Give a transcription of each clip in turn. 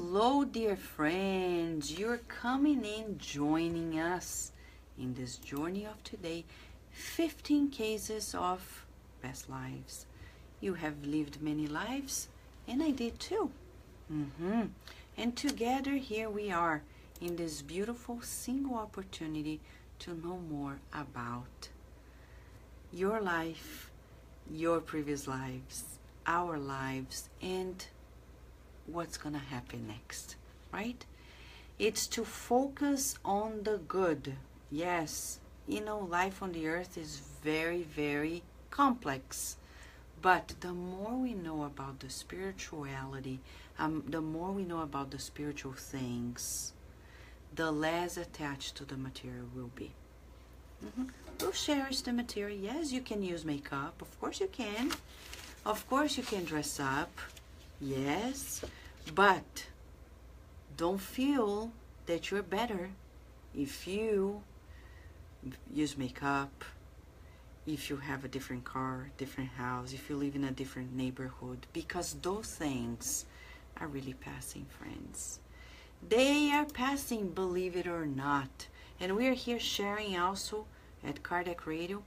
Hello, dear friends. You're coming in, joining us in this journey of today. 15 cases of past lives. You have lived many lives, and I did too. And together, here we are in this beautiful single opportunity to know more about your life, your previous lives, our lives, and what's gonna happen next, right? It's to focus on the good. Yes, you know, life on the earth is very, very complex. But the more we know about the spirituality, the more we know about the spiritual things, the less attached to the material we'll be. We'll cherish the material. Yes, you can use makeup. Of course you can. Of course you can dress up. Yes, but don't feel that you're better if you use makeup, if you have a different car, different house, if you live in a different neighborhood, because those things are really passing, friends. They are passing, believe it or not. And we are here sharing also at Kardec Radio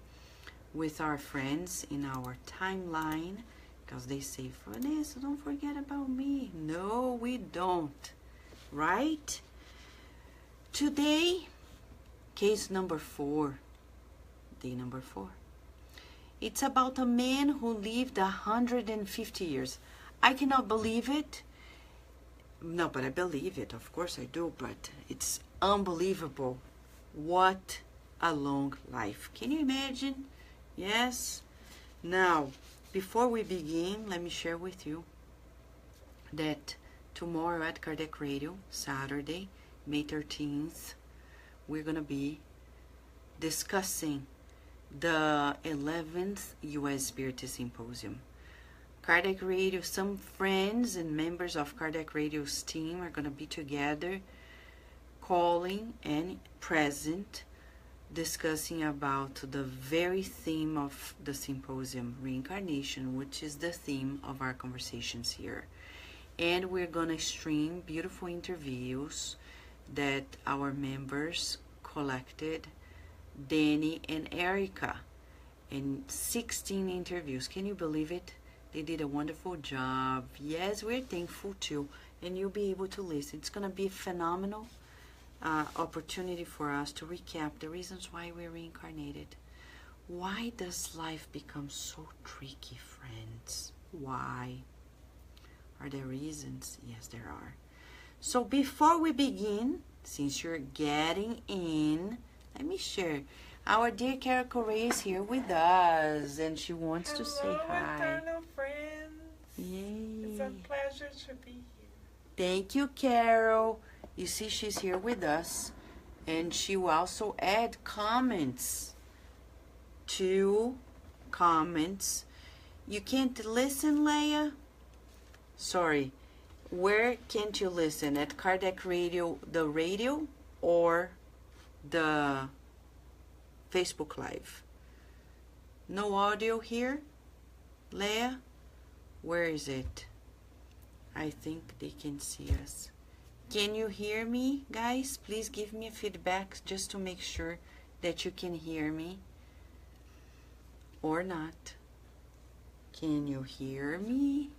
with our friends in our timeline, because they say, Vanessa, don't forget about me. No, we don't, right? Today, case number 4, day number 4. It's about a man who lived 150 years. I cannot believe it. No, but I believe it. Of course I do, but it's unbelievable. What a long life. Can you imagine? Yes. Now, before we begin, let me share with you that tomorrow at Kardec Radio, Saturday, May 13th, we're going to be discussing the 11th U.S. Spiritist Symposium. Kardec Radio, some friends and members of Kardec Radio's team are going to be together, calling and present, discussing about the very theme of the symposium, reincarnation, which is the theme of our conversations here. And we're going to stream beautiful interviews that our members collected, Danny and Erica, and 16 interviews. Can you believe it? They did a wonderful job. Yes, we're thankful too. And you'll be able to listen. It's going to be a phenomenal opportunity for us to recap the reasons why we're reincarnated. Why does life become so tricky, friends? Why? Are there reasons? Yes, there are. So before we begin, since you're getting in, let me share. Our dear Carol Correa is here with us, and she wants to say hi. Hello, eternal friends. Yay. It's a pleasure to be here. Thank you, Carol. You see, she's here with us, and she will also add comments to comments. You can't listen, Leia? Sorry. Where can't you listen? At Kardec Radio, the radio, or the Facebook Live? No audio here? Leia? Where is it? I think they can see us. Can you hear me, guys? Please give me a feedback just to make sure that you can hear me. Or not. Can you hear me?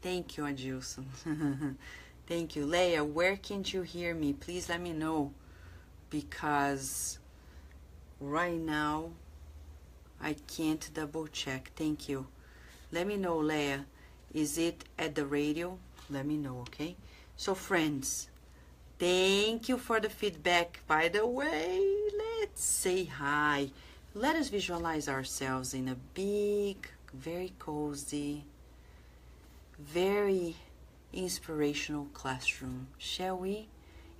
Thank you, Adilson. Thank you. Leia, where can't you hear me? Please let me know. Because right now, I can't double check. Thank you. Let me know, Leia. Is it at the radio? Let me know, okay? So, friends, thank you for the feedback. By the way, let's say hi. Let us visualize ourselves in a big, very cozy, very inspirational classroom, shall we?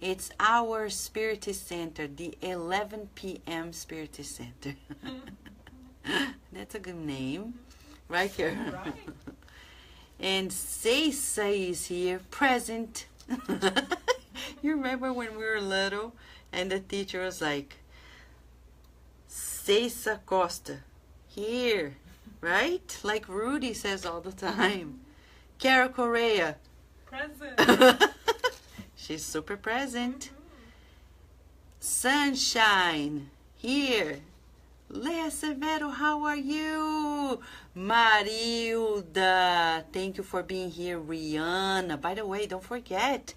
It's our Spiritist Center, the 11 p.m. Spiritist Center. That's a good name, right here. Right. And Seisei is here, present. You remember when we were little and the teacher was like, Ceisa Costa. Here. Right? Like Rudy says all the time. Cara Correa. Present. She's super present. Sunshine. Here. Lea Severo, how are you? Marilda, thank you for being here. Rihanna, by the way, don't forget,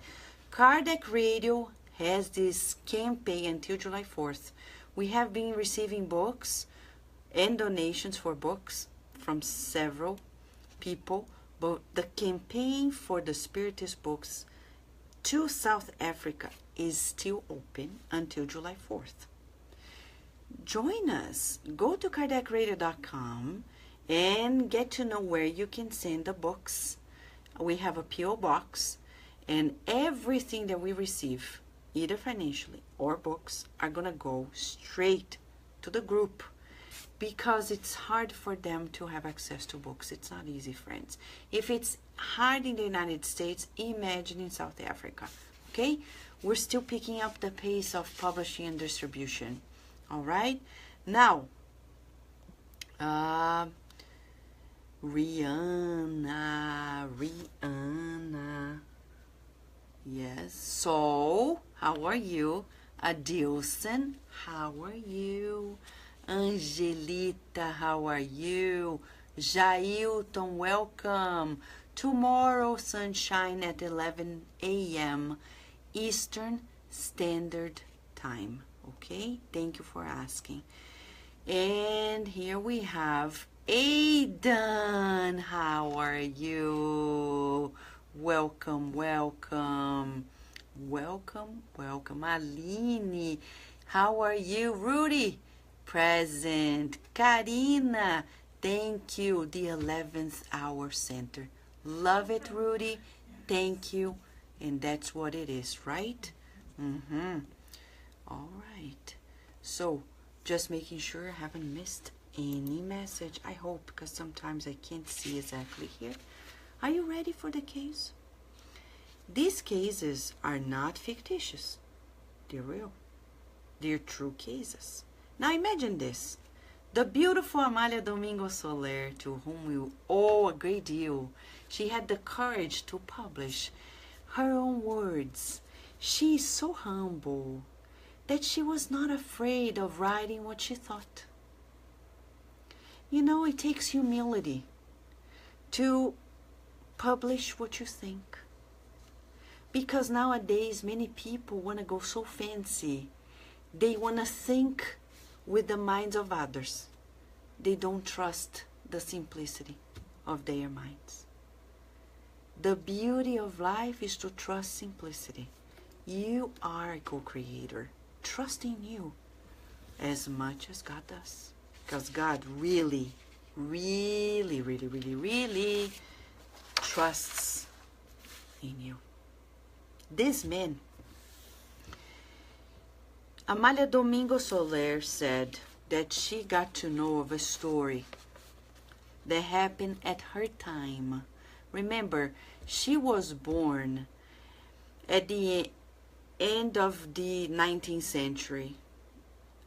Kardec Radio has this campaign until July 4th. We have been receiving books and donations for books from several people, but the campaign for the Spiritist books to South Africa is still open until July 4th. Join us. Go to kardecradio.com and get to know where you can send the books. We have a P.O. box, and everything that we receive, either financially or books, are going to go straight to the group because it's hard for them to have access to books. It's not easy, friends. If it's hard in the United States, imagine in South Africa, okay? We're still picking up the pace of publishing and distribution. All right. Now, Rihanna. Yes. So, how are you? Adilson, how are you? Angelita, how are you? Jailton, welcome. Tomorrow, sunshine at 11 a.m. Eastern Standard Time. Okay, thank you for asking. And here we have Aidan. How are you? Welcome, welcome. Welcome, welcome. Aline, how are you? Rudy, present. Karina, thank you. The 11th Hour Center. Love it, Rudy. Thank you. And that's what it is, right? All right, so just making sure I haven't missed any message. I hope, because sometimes I can't see exactly here. Are you ready for the case? These cases are not fictitious. They're real. They're true cases. Now imagine this. The beautiful Amália Domingo Soler, to whom we owe a great deal, she had the courage to publish her own words. She is so humble that she was not afraid of writing what she thought. You know, it takes humility to publish what you think. Because nowadays, many people want to go so fancy. They want to think with the minds of others. They don't trust the simplicity of their minds. The beauty of life is to trust simplicity. You are a co-creator. Trust in you as much as God does. Because God really, really, really, really, really trusts in you. This man, Amália Domingo Soler, said that she got to know of a story that happened at her time. Remember, she was born at the end of the 19th century.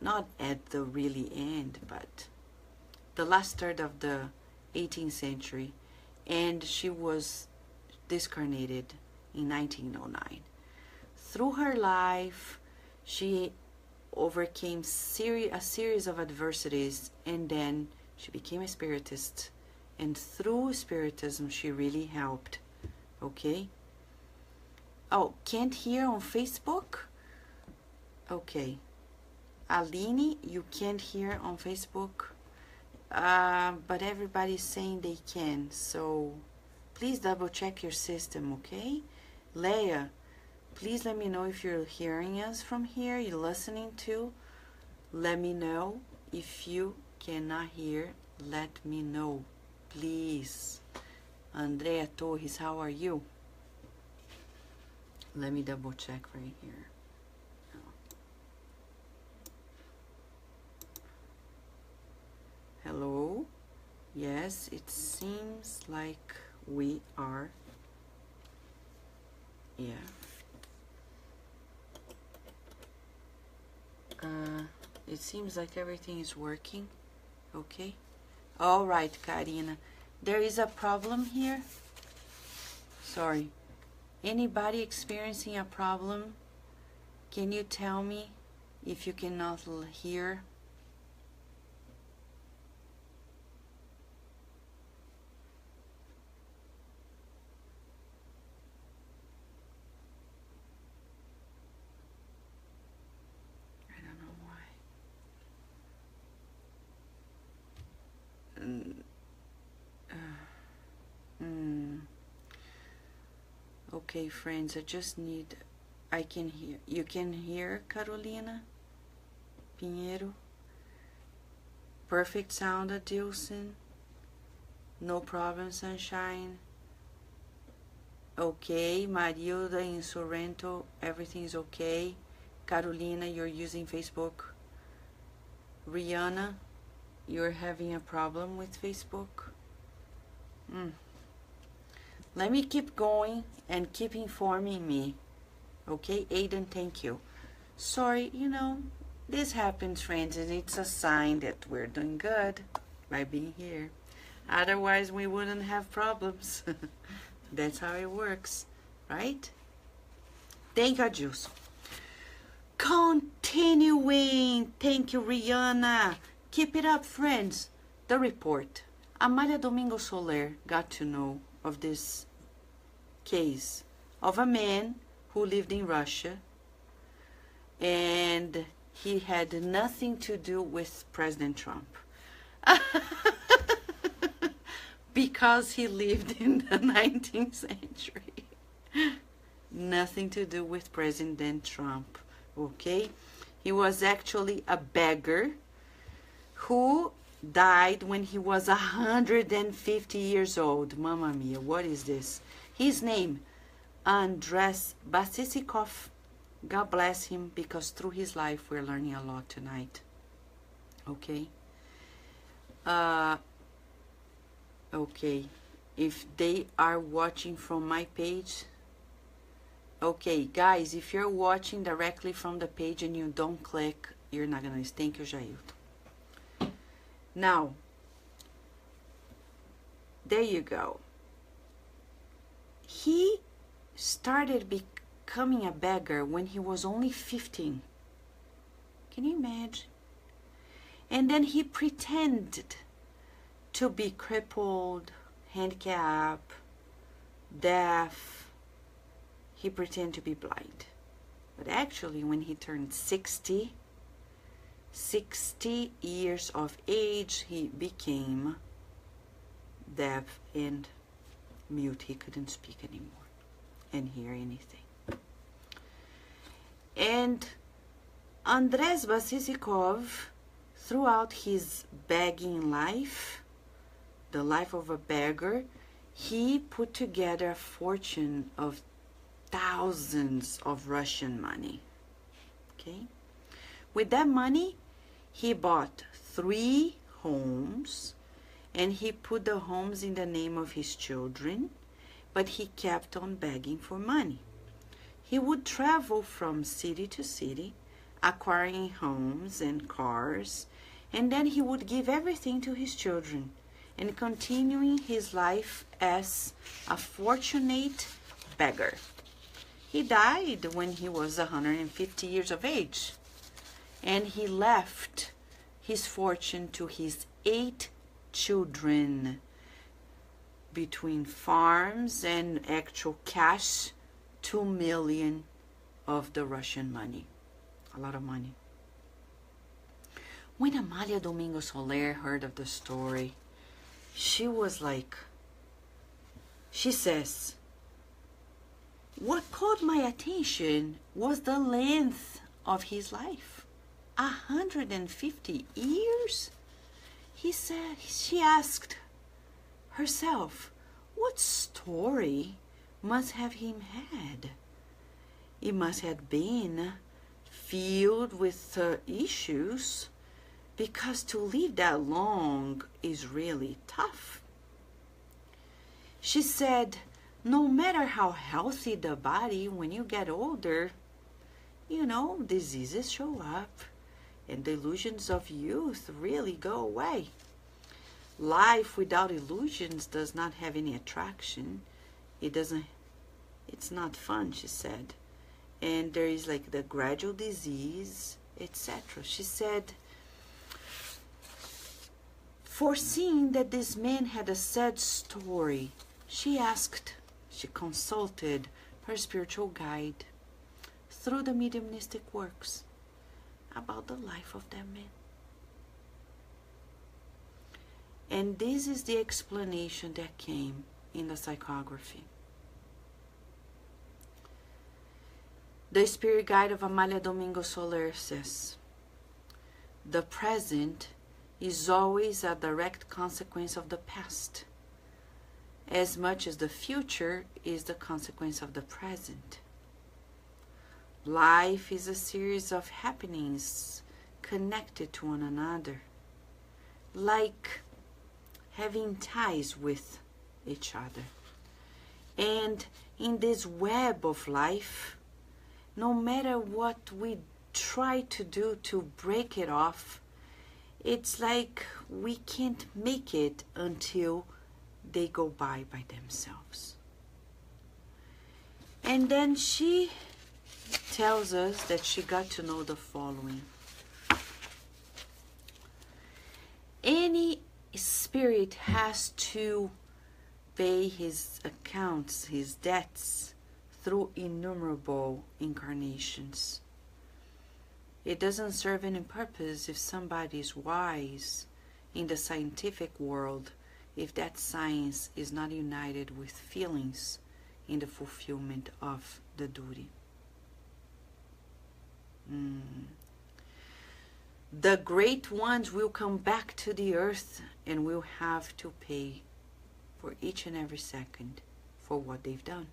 Not at the really end, but the last third of the 18th century. And she was discarnated in 1909. Through her life, she overcame a series of adversities, and then she became a spiritist. And through spiritism, she really helped. Okay? Oh, can't hear on Facebook? Okay. Aline, you can't hear on Facebook? But everybody's saying they can. So please double check your system, okay? Leia, please let me know if you're hearing us from here, you're listening to. Let me know. If you cannot hear, let me know, please. Andrea Torres, how are you? Let me double check right here. Hello? Yes, it seems like we are. Yeah. It seems like everything is working. Okay. All right, Karina. There is a problem here. Sorry. Anybody experiencing a problem? Can you tell me if you cannot hear? I don't know why. Okay, friends, I can hear. You can hear Carolina Pinheiro? Perfect sound, Adilson. No problem, Sunshine. Okay, Marilda in Sorrento, everything's okay. Carolina, you're using Facebook. Rihanna, you're having a problem with Facebook. Let me keep going and keep informing me. Okay, Aiden, thank you. Sorry, this happens, friends, and it's a sign that we're doing good by being here. Otherwise, we wouldn't have problems. That's how it works, right? Thank you, Adilson. Continuing. Thank you, Rihanna. Keep it up, friends. The report. Amália Domingos Soler got to know of this case of a man who lived in Russia, and he had nothing to do with President Trump. Because he lived in the 19th century. Nothing to do with President Trump, okay? He was actually a beggar who died when he was 150 years old. Mamma mia, what is this? His name, Andres Basisikov. God bless him, because through his life we're learning a lot tonight. Okay? Okay, if they are watching from my page. Okay, guys, if you're watching directly from the page and you don't click, you're not gonna. Thank you, Jailton. Now, there you go. He started becoming a beggar when he was only 15. Can you imagine? And then he pretended to be crippled, handicapped, deaf. He pretended to be blind. But actually, when he turned 60 years of age, he became deaf and mute. He couldn't speak anymore and hear anything. And Andres Basisikov, throughout his begging life, the life of a beggar, he put together a fortune of thousands of Russian money. Okay? With that money, he bought 3 homes, and he put the homes in the name of his children, but he kept on begging for money. He would travel from city to city, acquiring homes and cars, and then he would give everything to his children, and continuing his life as a fortunate beggar. He died when he was 150 years of age, and he left his fortune to his 8 children, between farms and actual cash, 2 million of the Russian money. A lot of money. When Amália Domingos Soler heard of the story, she was like, she says, what caught my attention was the length of his life. 150 years? She asked herself, what story must have him had? It must have been filled with issues, because to live that long is really tough. She said, no matter how healthy the body, when you get older, diseases show up. and the illusions of youth really go away. Life without illusions does not have any attraction. It's not fun, she said. And there is like the gradual disease, etc. She said, foreseeing that this man had a sad story, she consulted her spiritual guide through the mediumistic works about the life of that man. And this is the explanation that came in the psychography. The spirit guide of Amália Domingos Soler says, the present is always a direct consequence of the past, as much as the future is the consequence of the present. Life is a series of happenings connected to one another, like having ties with each other. And in this web of life, no matter what we try to do to break it off, it's like we can't make it until they go by themselves. And then she tells us that she got to know the following. Any spirit has to pay his accounts, his debts, through innumerable incarnations. It doesn't serve any purpose if somebody is wise in the scientific world, if that science is not united with feelings in the fulfillment of the duty. The great ones will come back to the earth and will have to pay for each and every second for what they've done.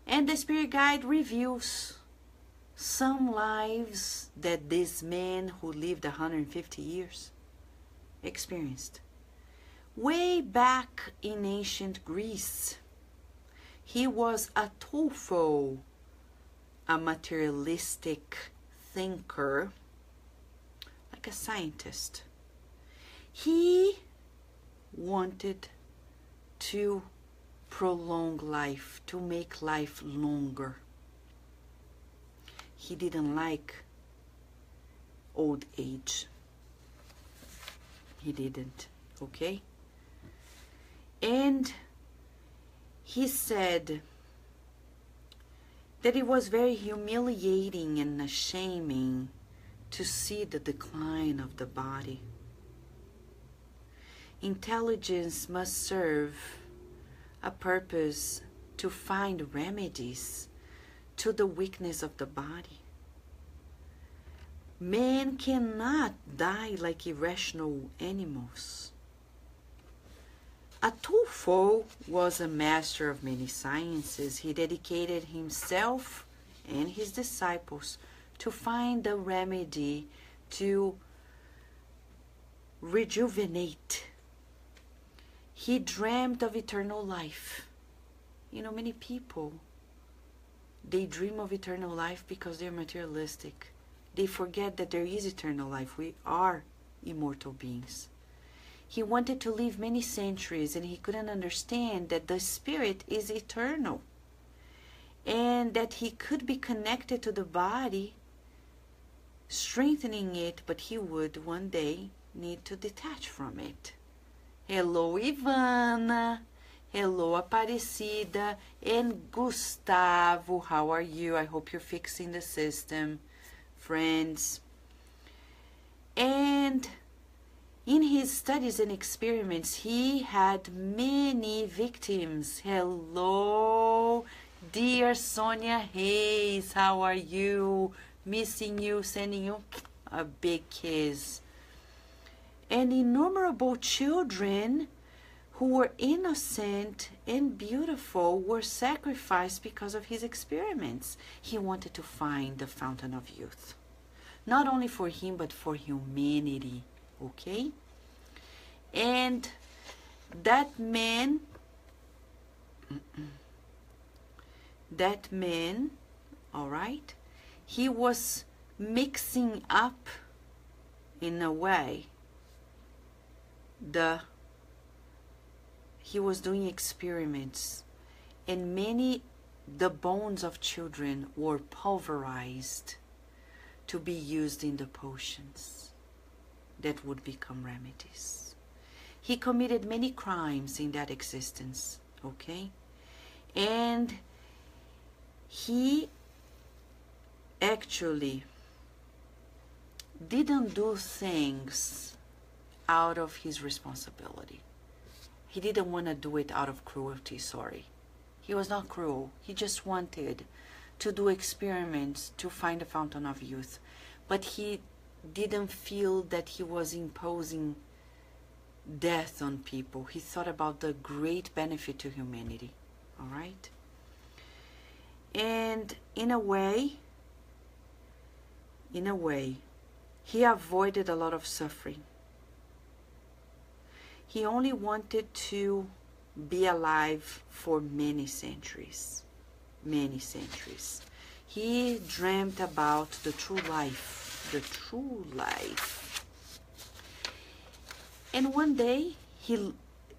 And the spirit guide reveals some lives that this man who lived 150 years experienced. Way back in ancient Greece, he was a TOEFL, a materialistic thinker, like a scientist. He wanted to prolong life, to make life longer. He didn't like old age. He didn't, okay? And he said that it was very humiliating and shaming to see the decline of the body. Intelligence must serve a purpose to find remedies to the weakness of the body. Man cannot die like irrational animals. Atulfo was a master of many sciences. He dedicated himself and his disciples to find the remedy to rejuvenate. He dreamed of eternal life. You know, many people, they dream of eternal life because they're materialistic. They forget that there is eternal life. We are immortal beings. He wanted to live many centuries, and he couldn't understand that the spirit is eternal and that he could be connected to the body, strengthening it, but he would one day need to detach from it. Hello, Ivana. Hello, Aparecida. And Gustavo, how are you? I hope you're fixing the system, friends. And in his studies and experiments, he had many victims. Hello, dear Sonia Hayes. How are you? Missing you, sending you a big kiss. And innumerable children who were innocent and beautiful were sacrificed because of his experiments. He wanted to find the fountain of youth, not only for him but for humanity. Okay? And that man, all right, he was mixing up in a way he was doing experiments, and the bones of children were pulverized to be used in the potions that would become remedies. He committed many crimes in that existence, okay? And he actually didn't do things out of his responsibility. He didn't want to do it out of cruelty, sorry. He was not cruel. He just wanted to do experiments to find the fountain of youth. But he didn't feel that he was imposing death on people. He thought about the great benefit to humanity. All right? And in a way, he avoided a lot of suffering. He only wanted to be alive for many centuries. Many centuries. He dreamt about the true life. The true life. And one day,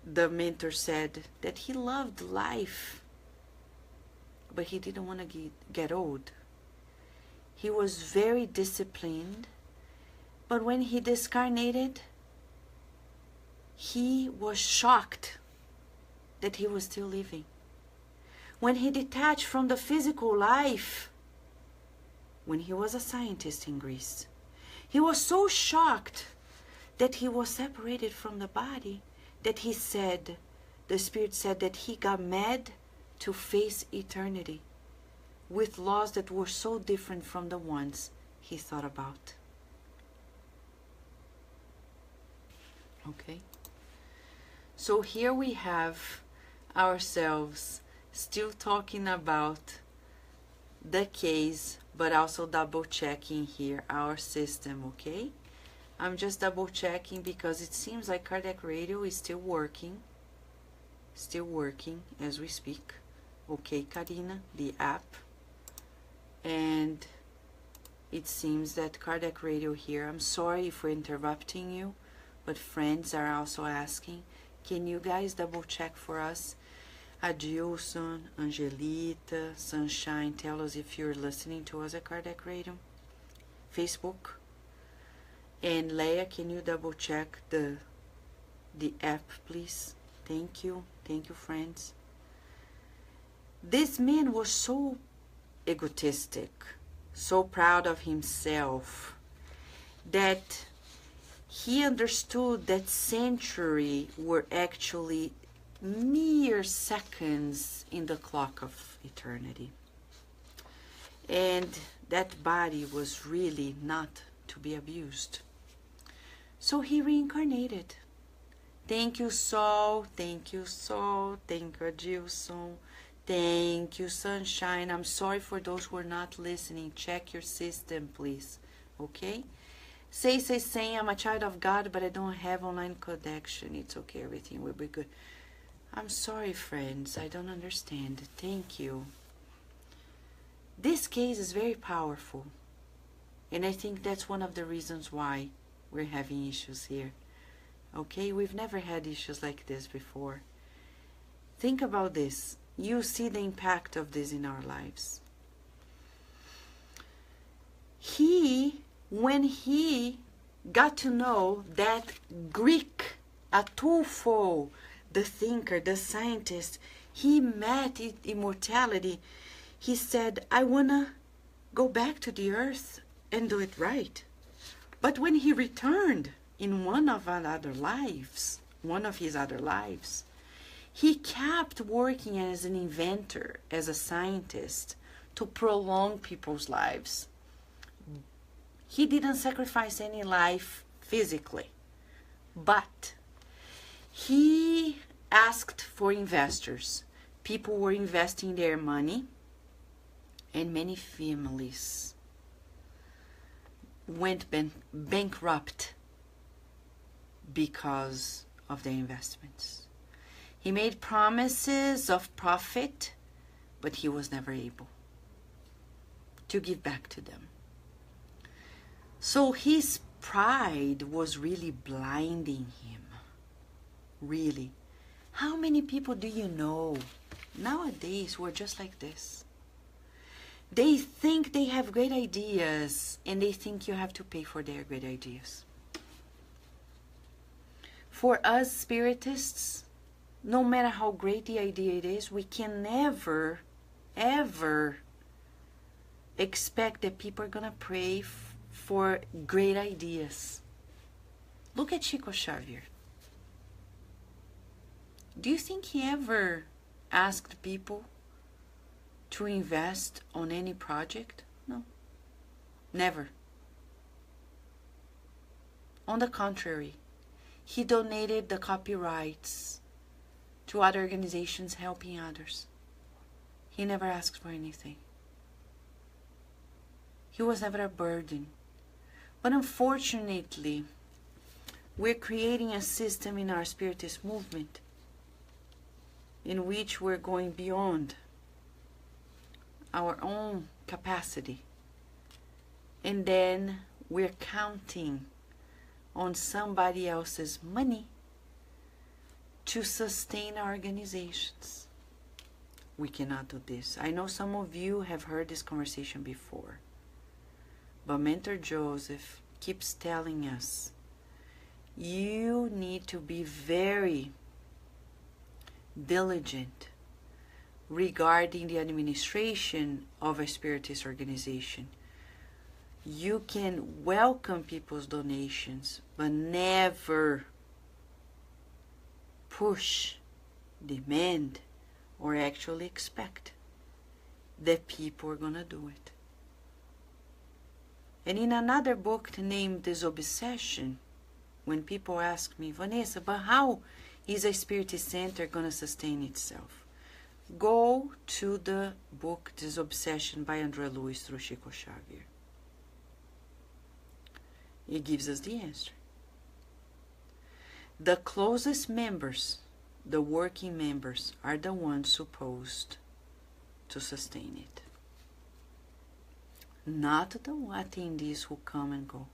the mentor said that he loved life, but he didn't want to get old. He was very disciplined, but when he discarnated, he was shocked that he was still living. When he detached from the physical life, when he was a scientist in Greece, he was so shocked that he was separated from the body that the spirit said that he got mad to face eternity with laws that were so different from the ones he thought about. Okay? So here we have ourselves still talking about the case, but also double checking here our system, okay? I'm just double checking because it seems like Kardec Radio is still working as we speak. Okay, Karina, the app. And it seems that Kardec Radio here, I'm sorry for interrupting you, but friends are also asking, can you guys double check for us? Adilson, Angelita, Sunshine, tell us if you're listening to us at Kardec Radio. Facebook. And Leia, can you double check the app, please? Thank you, friends. This man was so egotistic, so proud of himself, that he understood that centuries were actually mere seconds in the clock of eternity. And that body was really not to be abused. So he reincarnated. Thank you, Sol. Thank you, Sol. Thank you, Adilson. Thank you, Sunshine. I'm sorry for those who are not listening. Check your system, please. Okay? Say, I'm a child of God, but I don't have online connection. It's okay. Everything will be good. I'm sorry, friends. I don't understand. Thank you. This case is very powerful. And I think that's one of the reasons why we're having issues here. Okay? We've never had issues like this before. Think about this. You see the impact of this in our lives. When he got to know that Greek, Atulfo, the thinker, the scientist, he met immortality. He said, I want to go back to the earth and do it right. But when he returned in one of his other lives, he kept working as an inventor, as a scientist, to prolong people's lives. He didn't sacrifice any life physically, but he asked for investors. People were investing their money, and many families went bankrupt because of their investments. He made promises of profit, but he was never able to give back to them. So his pride was really blinding him. Really. How many people do you know nowadays who are just like this? They think they have great ideas and they think you have to pay for their great ideas. For us spiritists, no matter how great the idea it is, we can never, ever expect that people are going to pray for great ideas. Look at Chico Xavier. Do you think he ever asked people to invest on any project? No. Never. On the contrary, he donated the copyrights to other organizations helping others. He never asked for anything. He was never a burden. But unfortunately, we're creating a system in our Spiritist movement in which we're going beyond our own capacity. And then we're counting on somebody else's money to sustain our organizations. We cannot do this. I know some of you have heard this conversation before, but Mentor Joseph keeps telling us, you need to be very diligent regarding the administration of a Spiritist organization. You can welcome people's donations, but never push, demand, or actually expect that people are going to do it. And in another book named Disobsession, when people ask me, Vanessa, but how is a Spiritist center going to sustain itself? Go to the book Disobsession by André Luiz through Chico Xavier. It gives us the answer. The closest members, the working members, are the ones supposed to sustain it. Not the attendees who come and go,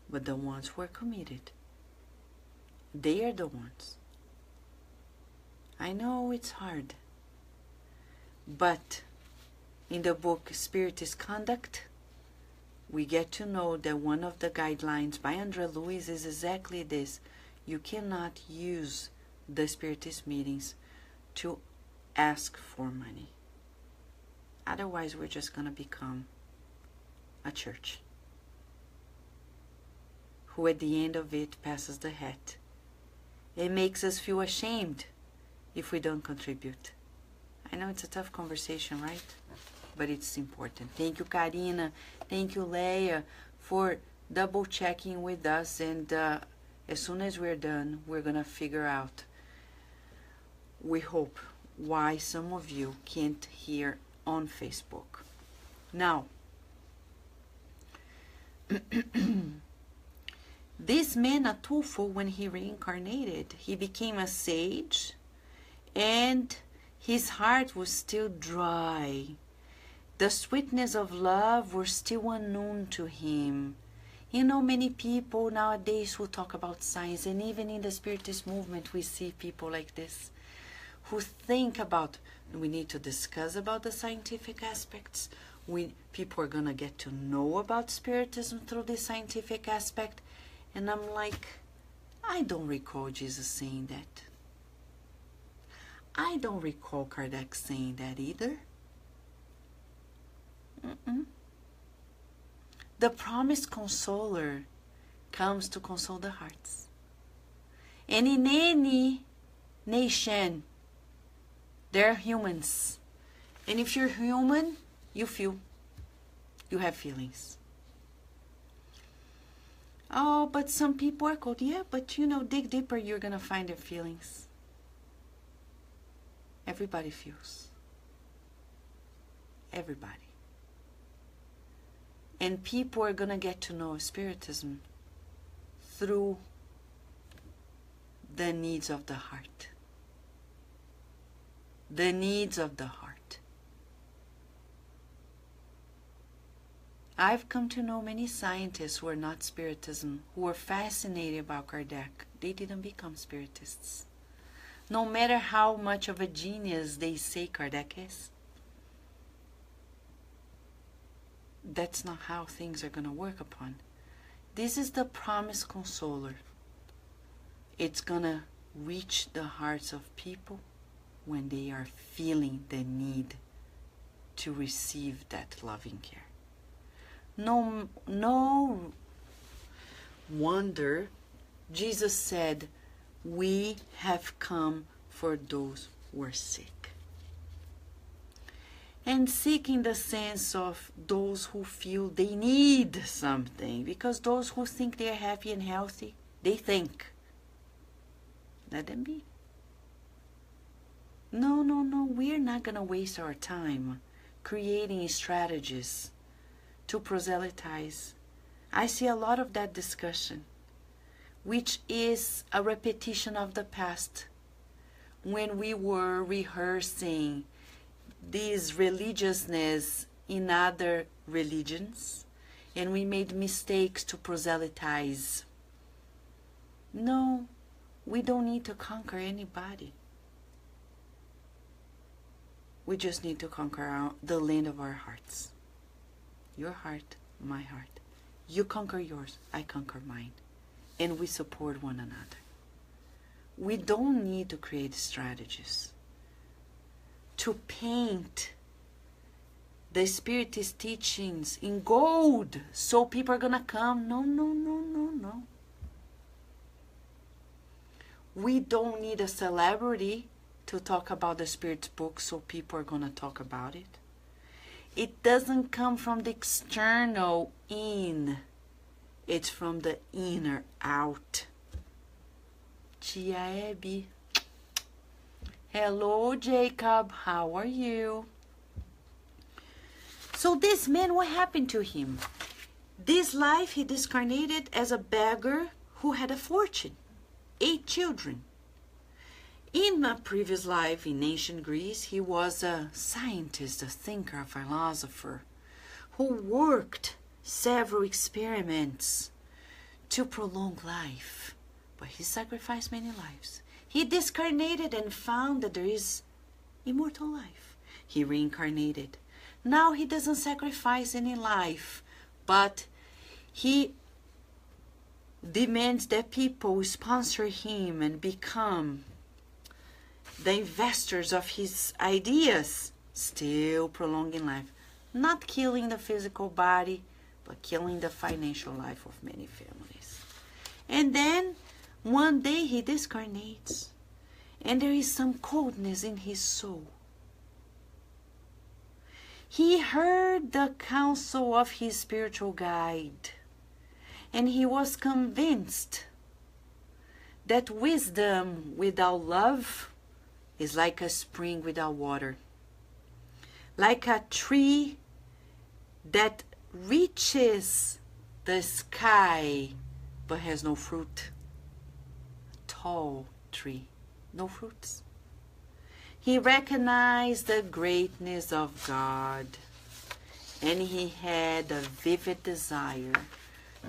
but the ones who are committed. They are the ones. I know it's hard, but in the book Spiritist Conduct, we get to know that one of the guidelines by André Luiz is exactly this. You cannot use the Spiritist meetings to ask for money. Otherwise, we're just going to become a church who at the end of it passes the hat. It makes us feel ashamed if we don't contribute. I know it's a tough conversation, right? But it's important. Thank you, Karina. Thank you, Leia, for double checking with us. And as soon as we're done, we're going to figure out, we hope, why some of you can't hear on Facebook. Now, this man Atulfo, when he reincarnated, he became a sage, and his heart was still dry. The sweetness of love was still unknown to him. You know, many people nowadays who talk about science, and even in the Spiritist movement, we see people like this, who think about, we need to discuss about the scientific aspects. People are going to get to know about Spiritism through the scientific aspect. And I'm like, I don't recall Jesus saying that. I don't recall Kardec saying that either. The promised consoler comes to console the hearts. And in any nation, there are humans. And if you're human, you feel. You have feelings. Oh, but some people are cold. Yeah, but you know, dig deeper, you're going to find their feelings. Everybody feels. Everybody. And people are going to get to know Spiritism through the needs of the heart. The needs of the heart. I've come to know many scientists who are not Spiritism, who were fascinated about Kardec. They didn't become Spiritists. No matter how much of a genius they say Kardec is, that's not how things are going to work upon. This is the promised consoler. It's going to reach the hearts of people when they are feeling the need to receive that loving care. No wonder Jesus said, "We have come for those who are sick." And sick in the sense of those who feel they need something. Because those who think they are happy and healthy, they think. Let them be. No, we're not going to waste our time creating strategies to proselytize. I see a lot of that discussion, which is a repetition of the past, when we were rehearsing this religiousness in other religions, and we made mistakes to proselytize. No, we don't need to conquer anybody. We just need to conquer the land of our hearts. Your heart, my heart. You conquer yours, I conquer mine. And we support one another. We don't need to create strategies to paint the Spiritist teachings in gold so people are going to come. No. We don't need a celebrity to talk about the Spirit's book so people are going to talk about it. It doesn't come from the external in. It's from the inner out. Tia Abby. Hello, Jacob. How are you? So this man, what happened to him? This life, he discarnated as a beggar who had a fortune. 8 children. In a previous life in ancient Greece, he was a scientist, a thinker, a philosopher, who worked several experiments to prolong life. But he sacrificed many lives. He discarnated and found that there is immortal life. He reincarnated. Now he doesn't sacrifice any life, but he demands that people sponsor him and become the investors of his ideas, still prolonging life. Not killing the physical body, but killing the financial life of many families. And then one day he discarnates, and there is some coldness in his soul. He heard the counsel of his spiritual guide, and he was convinced that wisdom without love is like a spring without water, like a tree that reaches the sky but has no fruit. A tall tree, no fruits. He recognized the greatness of God, and he had a vivid desire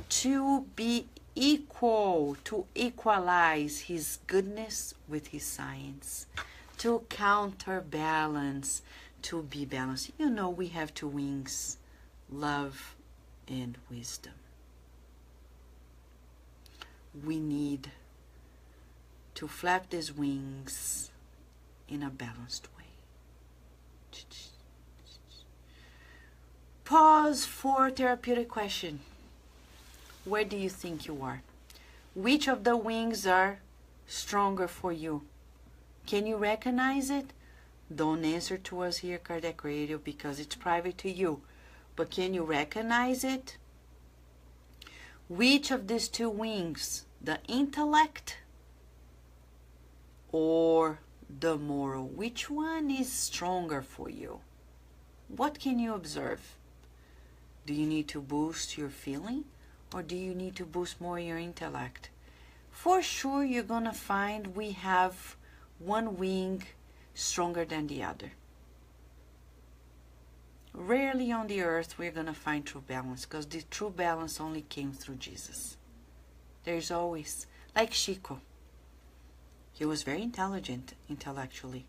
to be equal, to equalize his goodness with his science, to counterbalance, to be balanced. You know, we have 2 wings, love and wisdom. We need to flap these wings in a balanced way. Pause for therapeutic question. Where do you think you are? Which of the wings are stronger for you? Can you recognize it? Don't answer to us here, Kardec Radio, because it's private to you. But can you recognize it? Which of these 2 wings, the intellect or the moral, which one is stronger for you? What can you observe? Do you need to boost your feeling, or do you need to boost more your intellect? For sure, you're going to find we have one wing stronger than the other. Rarely on the earth we're going to find true balance, because the true balance only came through Jesus. There's always, like Chico. He was very intelligent intellectually,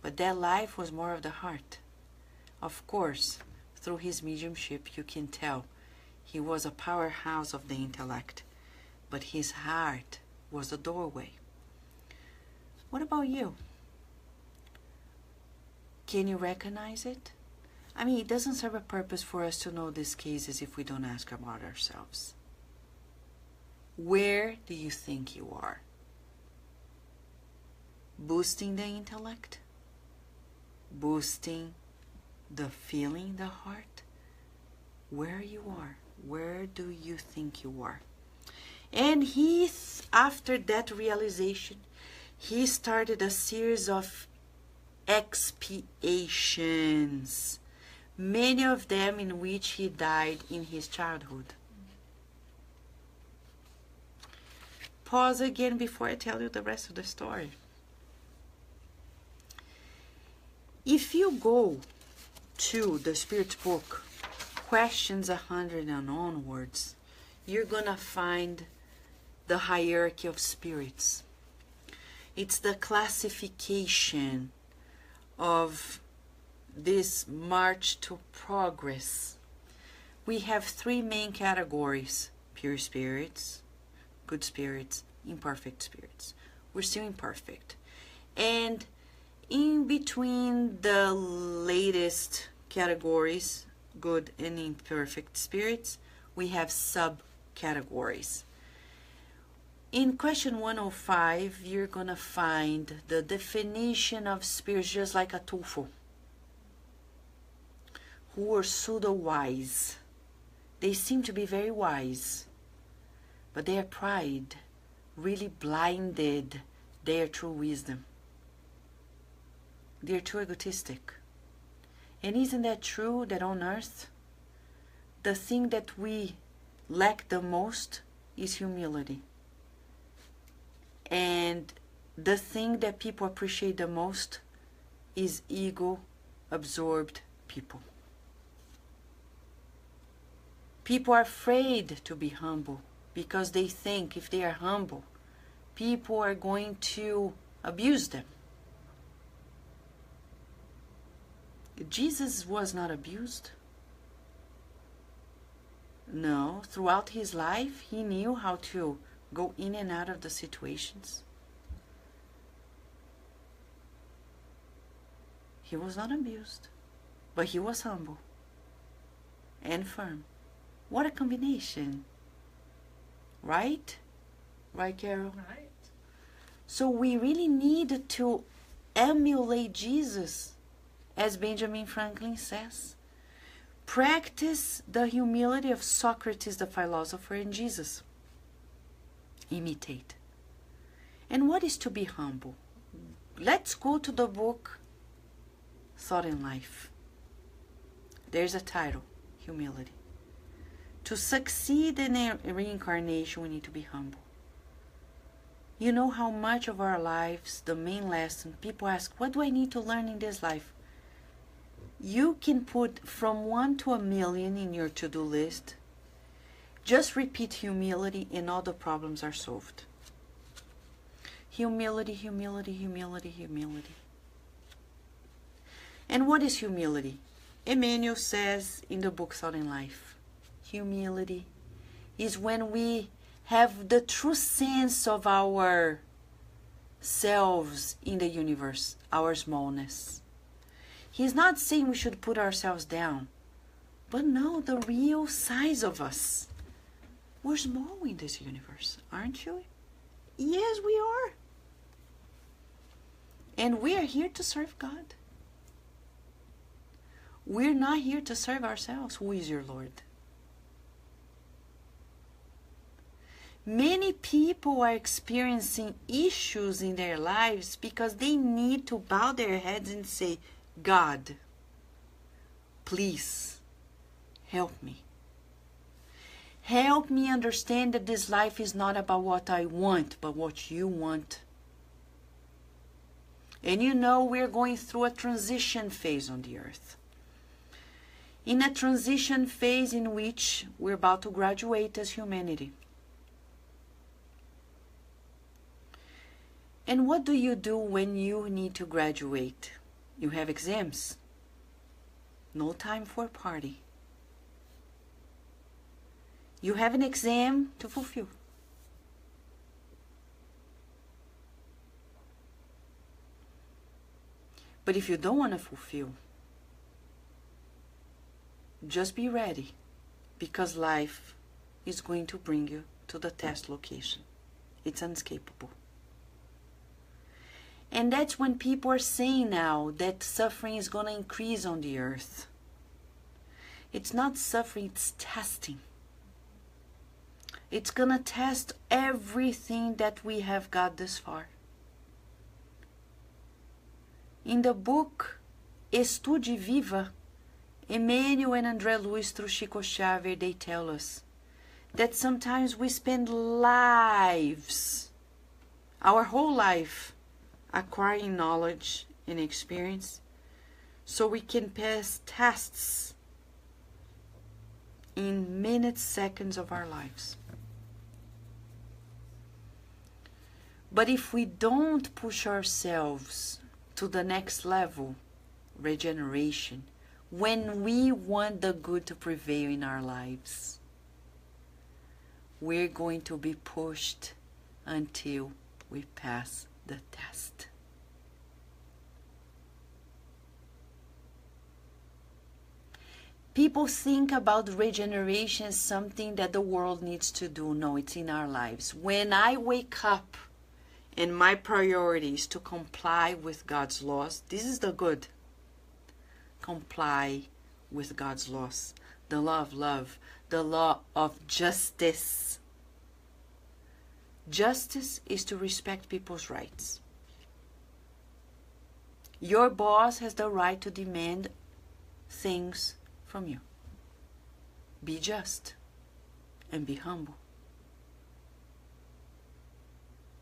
but that life was more of the heart. Of course, through his mediumship, you can tell he was a powerhouse of the intellect, but his heart was the doorway. What about you? Can you recognize it? I mean, it doesn't serve a purpose for us to know these cases if we don't ask about ourselves. Where do you think you are? Boosting the intellect? Boosting the feeling, the heart? Where you are? Where do you think you are? And after that realization, he started a series of expiations, many of them in which he died in his childhood. Pause again before I tell you the rest of the story. If you go to the Spirit book, questions 100 and onwards, you're gonna find the hierarchy of spirits. It's the classification of this march to progress. We have three main categories: pure spirits, good spirits, imperfect spirits. We're still imperfect. And in between the latest categories, good and imperfect spirits, we have subcategories. In question 105, you're going to find the definition of spirits, just like a TOEFL, who are pseudo-wise. They seem to be very wise, but their pride really blinded their true wisdom. They're too egotistic. And isn't that true that on earth, the thing that we lack the most is humility? And the thing that people appreciate the most is ego-absorbed people. People are afraid to be humble because they think if they are humble, people are going to abuse them. Jesus was not abused. No, throughout his life, he knew how to go in and out of the situations. He was not abused, but he was humble and firm. What a combination, right? Right, Carol? Right. So we really need to emulate Jesus, as Benjamin Franklin says. Practice the humility of Socrates, the philosopher, and Jesus. Imitate. And what is to be humble? Let's go to the book Thought in Life. There's a title, Humility. To succeed in a reincarnation, we need to be humble. You know how much of our lives, the main lesson, people ask, what do I need to learn in this life? You can put from 1 to 1,000,000 in your to-do list. Just repeat humility and all the problems are solved. Humility, humility, humility, humility. And what is humility? Emmanuel says in the book Thought in Life, humility is when we have the true sense of our selves in the universe, our smallness. He's not saying we should put ourselves down, but no, the real size of us. We're small in this universe, aren't you? Yes, we are. And we are here to serve God. We're not here to serve ourselves. Who is your Lord? Many people are experiencing issues in their lives because they need to bow their heads and say, God, please help me. Help me understand that this life is not about what I want, but what you want. And you know we're going through a transition phase on the earth. in a transition phase in which we're about to graduate as humanity. And what do you do when you need to graduate? You have exams. No time for a party. You have an exam to fulfill. But if you don't want to fulfill, just be ready, because life is going to bring you to the test location. It's unescapable. And that's when people are saying now that suffering is going to increase on the earth. It's not suffering, it's testing. It's going to test everything that we have got this far. In the book Estude Viva, Emmanuel and André Luiz through Chico Xavier, they tell us that sometimes we spend lives, our whole life, acquiring knowledge and experience so we can pass tests in minutes, seconds of our lives. But if we don't push ourselves to the next level, regeneration, when we want the good to prevail in our lives, we're going to be pushed until we pass the test. People think about regeneration as something that the world needs to do. No, it's in our lives. When I wake up and my priority is to comply with God's laws, this is the good. Comply with God's laws. The law of love, the law of justice. Justice is to respect people's rights. Your boss has the right to demand things from you. Be just and be humble.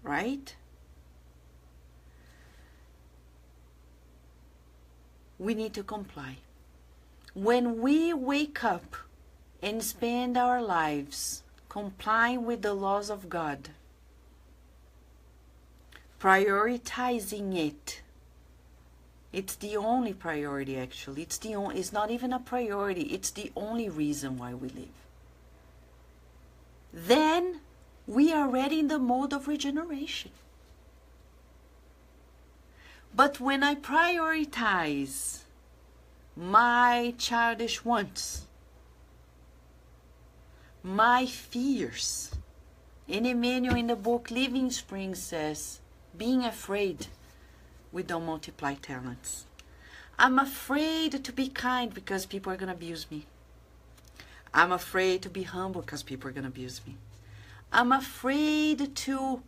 Right? We need to comply. When we wake up and spend our lives complying with the laws of God, prioritizing it, it's the only priority actually. It's not even a priority. It's the only reason why we live. Then we are already in the mode of regeneration. But when I prioritize my childish wants, my fears, and Emmanuel in the book Living Spring says, being afraid, we don't multiply talents. I'm afraid to be kind because people are going to abuse me. I'm afraid to be humble because people are going to abuse me. I'm afraid to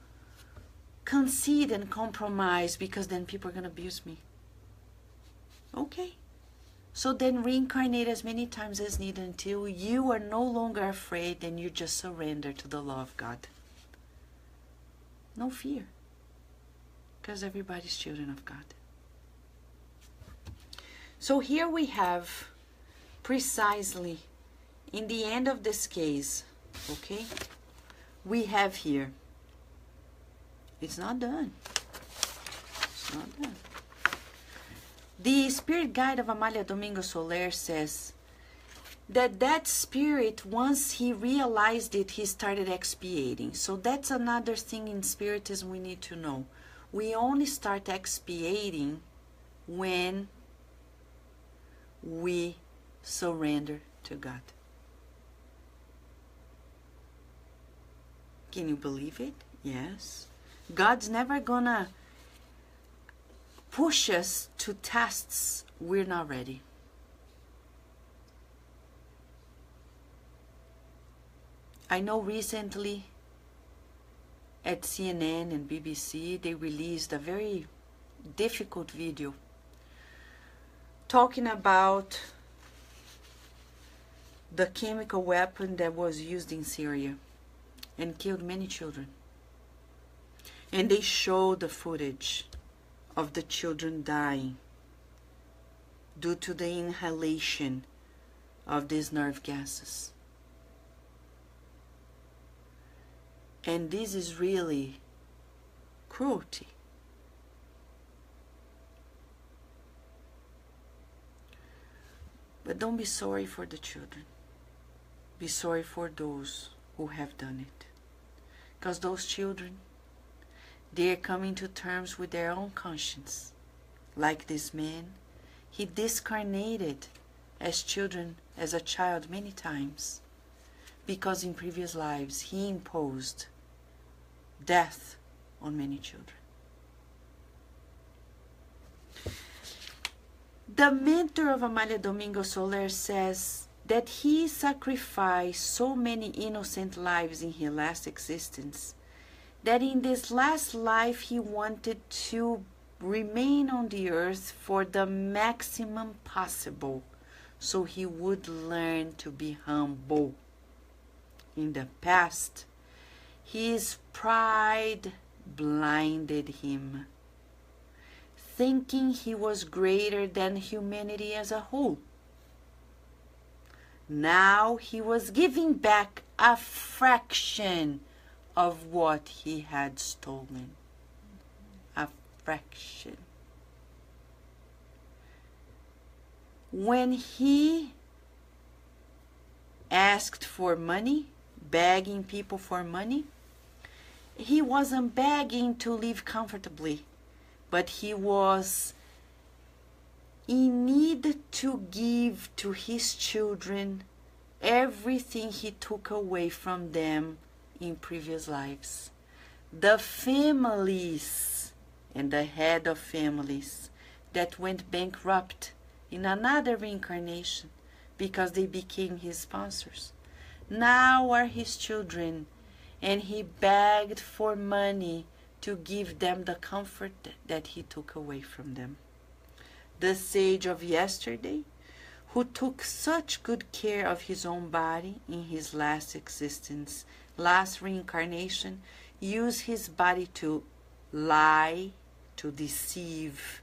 concede and compromise because then people are going to abuse me. Okay. So then reincarnate as many times as needed until you are no longer afraid and you just surrender to the law of God. No fear. Because everybody's children of God. So here we have precisely in the end of this case, okay, we have here, it's not done. It's not done. The spirit guide of Amália Domingo Soler says that spirit, once he realized it, he started expiating. So that's another thing in Spiritism we need to know. We only start expiating when we surrender to God. Can you believe it? Yes. God's never gonna push us to tests we're not ready. I know recently at CNN and BBC they released a very difficult video talking about the chemical weapon that was used in Syria and killed many children. And they showed the footage of the children dying due to the inhalation of these nerve gases. And this is really cruelty. But don't be sorry for the children. Be sorry for those who have done it. Because those children, they are coming to terms with their own conscience. Like this man, he discarnated as a child many times, because in previous lives he imposed death on many children. The mentor of Amália Domingos Soler says that he sacrificed so many innocent lives in his last existence, that in this last life he wanted to remain on the earth for the maximum possible, so he would learn to be humble. In the past, his pride blinded him, thinking he was greater than humanity as a whole. Now he was giving back a fraction of what he had stolen. A fraction. When he asked for money, begging people for money, he wasn't begging to live comfortably, but he was in need to give to his children everything he took away from them in previous lives. The families and the head of families that went bankrupt in another reincarnation because they became his sponsors, now are his children, and he begged for money to give them the comfort that he took away from them. The sage of yesterday, who took such good care of his own body in his last existence, last reincarnation, used his body to lie, to deceive,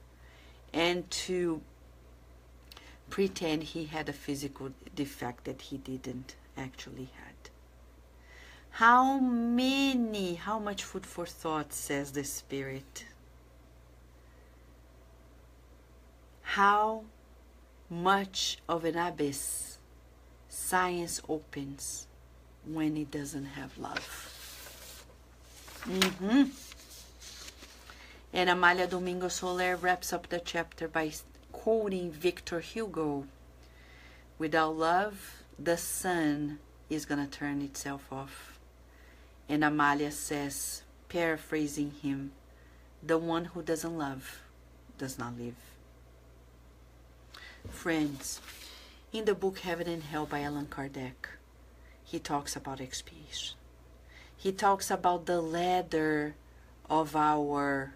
and to pretend he had a physical defect that he didn't actually had. How much food for thought, says the Spirit. How much of an abyss science opens when it doesn't have love. And Amália Domingos Soler wraps up the chapter by quoting Victor Hugo. Without love, the sun is going to turn itself off. And Amália says, paraphrasing him, the one who doesn't love does not live. Friends, in the book Heaven and Hell by Allan Kardec, he talks about expiation. He talks about the ladder of our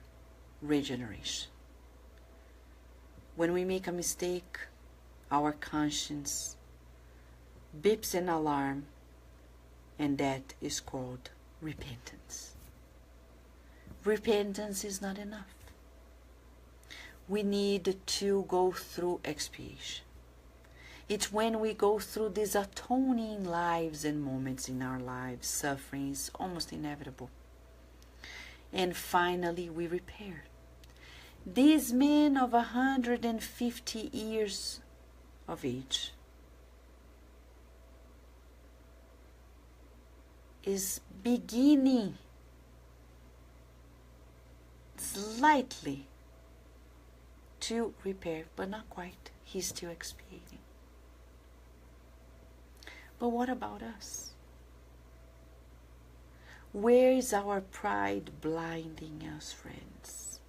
regeneration. When we make a mistake, our conscience beeps an alarm, and that is called repentance. Repentance is not enough. We need to go through expiation. It's when we go through these atoning lives and moments in our lives, suffering is almost inevitable. And finally we repair. These men of 150 years of age is beginning slightly to repair, but not quite. He's still expiating. But what about us? Where is our pride blinding us, friends?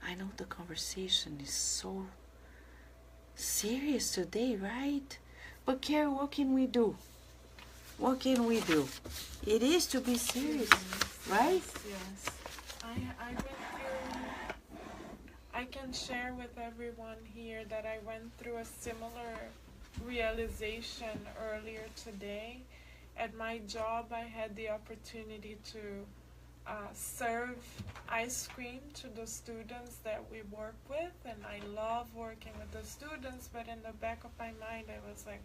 I know the conversation is so serious today, right? But Carrie, what can we do? What can we do? It is to be serious, right? Yes. I went through, I can share with everyone here that I went through a similar realization earlier today. At my job, I had the opportunity to serve ice cream to the students that we work with, and I love working with the students, but in the back of my mind I was like,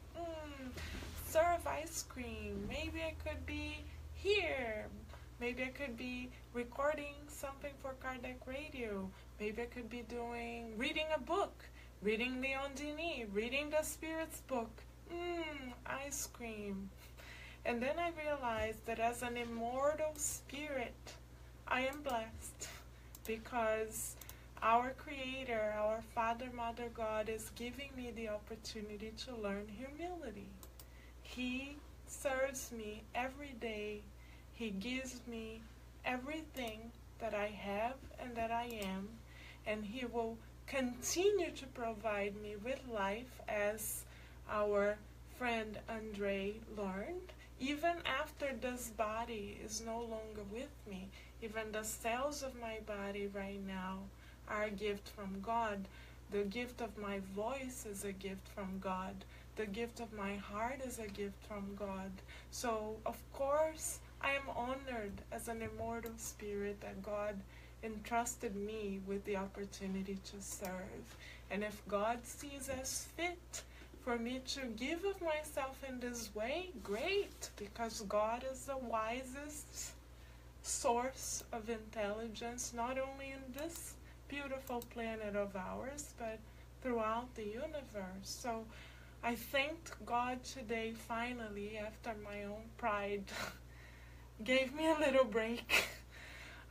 serve ice cream, maybe I could be here, maybe I could be recording something for Kardec Radio, maybe I could be reading a book, reading Leon Denis, reading the Spirit's book, ice cream. And then I realized that as an immortal spirit, I am blessed because our Creator, our Father, Mother, God is giving me the opportunity to learn humility. He serves me every day. He gives me everything that I have and that I am, and He will continue to provide me with life, as our friend Andre learned. Even after this body is no longer with me, even the cells of my body right now are a gift from God. The gift of my voice is a gift from God. The gift of my heart is a gift from God. So, of course, I am honored as an immortal spirit that God entrusted me with the opportunity to serve. And if God sees as fit for me to give of myself in this way, great, because God is the wisest source of intelligence, not only in this beautiful planet of ours, but throughout the universe. So I thanked God today, finally, after my own pride gave me a little break.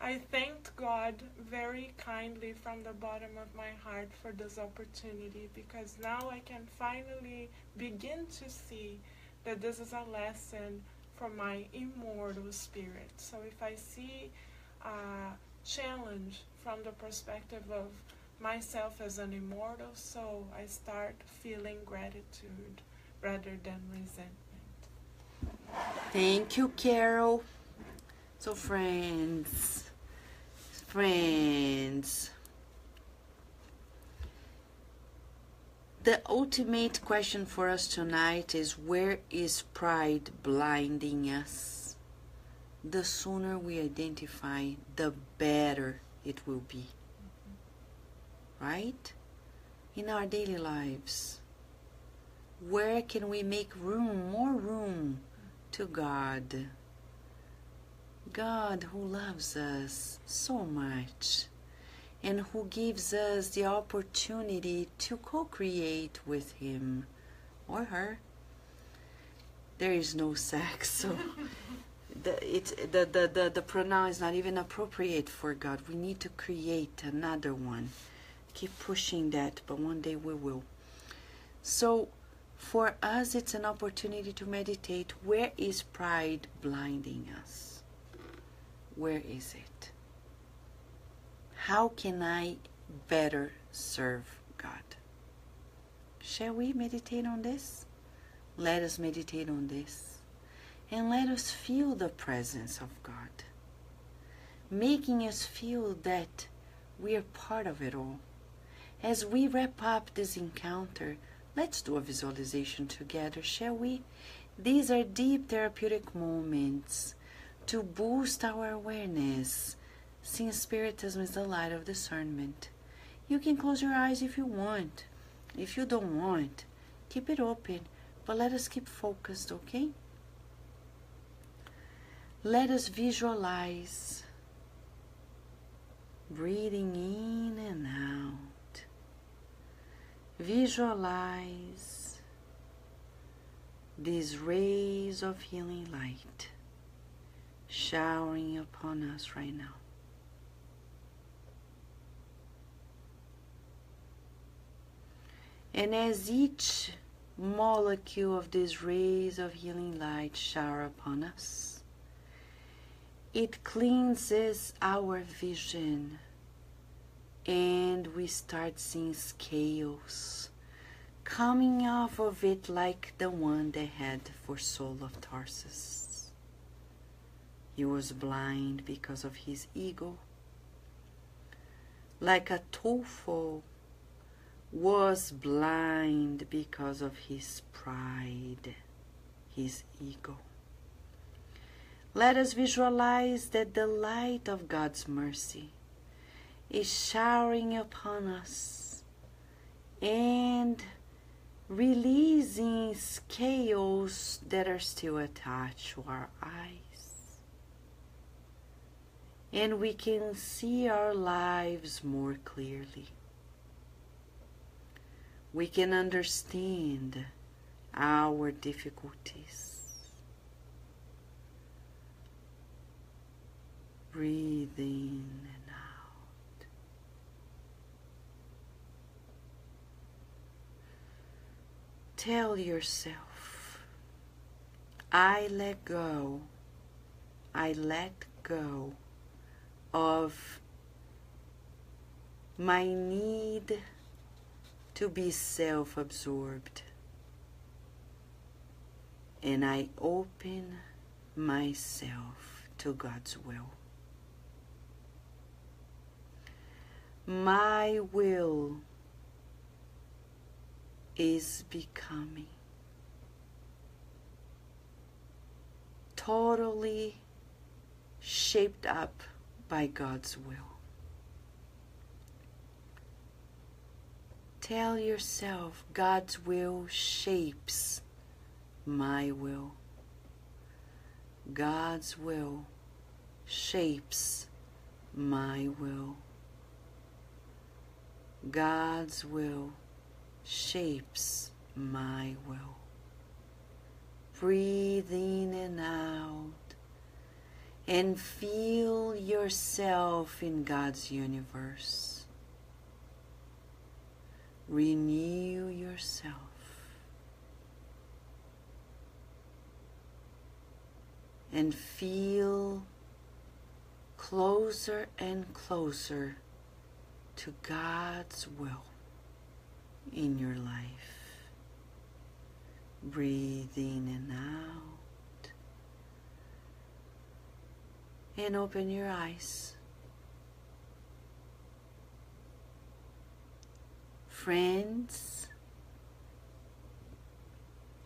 I thanked God very kindly from the bottom of my heart for this opportunity, because now I can finally begin to see that this is a lesson for my immortal spirit. So if I see a challenge from the perspective of myself as an immortal soul, I start feeling gratitude rather than resentment. Thank you, Carol. So friends, the ultimate question for us tonight is, where is pride blinding us? The sooner we identify, the better it will be. Right? In our daily lives, where can we make room, more room to God? God, who loves us so much and who gives us the opportunity to co-create with Him or her. There is no sex, so the pronoun is not even appropriate for God. We need to create another one. Keep pushing that, but one day we will. So for us, it's an opportunity to meditate. Where is pride blinding us? Where is it? How can I better serve God? Shall we meditate on this? Let us meditate on this. And let us feel the presence of God, making us feel that we are part of it all. As we wrap up this encounter, let's do a visualization together, shall we? These are deep therapeutic moments to boost our awareness, since Spiritism is the light of discernment. You can close your eyes if you want. If you don't want, keep it open, but let us keep focused, okay? Let us visualize, breathing in and out. Visualize these rays of healing light showering upon us right now. And as each molecule of these rays of healing light shower upon us, it cleanses our vision, and we start seeing scales coming off of it, like the one they had for Saul of Tarsus. He was blind because of his ego, like a Topho was blind because of his pride, his ego. Let us visualize that the light of God's mercy is showering upon us and releasing scales that are still attached to our eyes. And we can see our lives more clearly. We can understand our difficulties. Breathe in and out. Tell yourself, I let go of my need to be self-absorbed, and I open myself to God's will. My will is becoming totally shaped up by God's will. Tell yourself, God's will shapes my will. God's will shapes my will. God's will shapes my will. Breathe in and out and feel yourself in God's universe. Renew yourself. And feel closer and closer to God's will in your life. Breathe in and out. And open your eyes. Friends,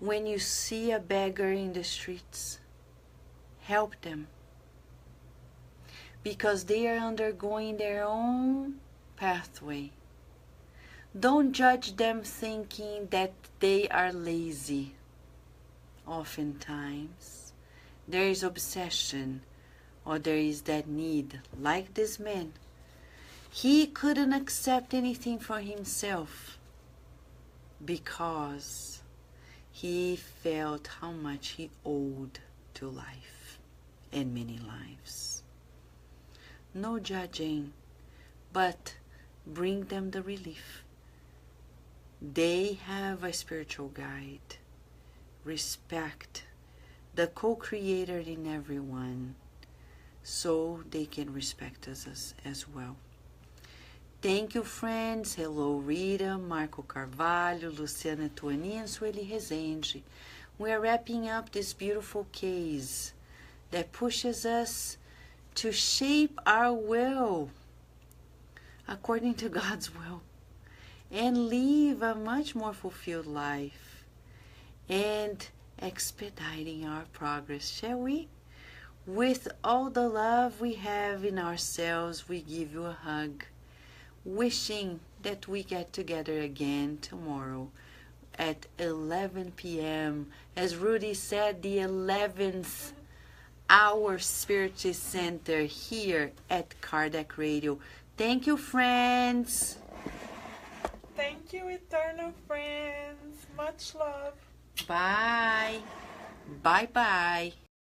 when you see a beggar in the streets, help them, because they are undergoing their own pathway. Don't judge them thinking that they are lazy. Oftentimes, there is obsession or there is that need, like this man. He couldn't accept anything for himself because he felt how much he owed to life and many lives. No judging, but bring them the relief. They have a spiritual guide. Respect the co-creator in everyone so they can respect us as well. Thank you, friends. Hello, Rita, Marco Carvalho, Luciana Tuani, and Sueli Rezende. We are wrapping up this beautiful case that pushes us to shape our will according to God's will and live a much more fulfilled life and expediting our progress, shall we? With all the love we have in ourselves, we give you a hug, wishing that we get together again tomorrow at 11 p.m. As Rudy said, the 11th hour Spiritist Center here at Kardec Radio. Thank you, friends. Thank you, eternal friends. Much love. Bye. Bye-bye.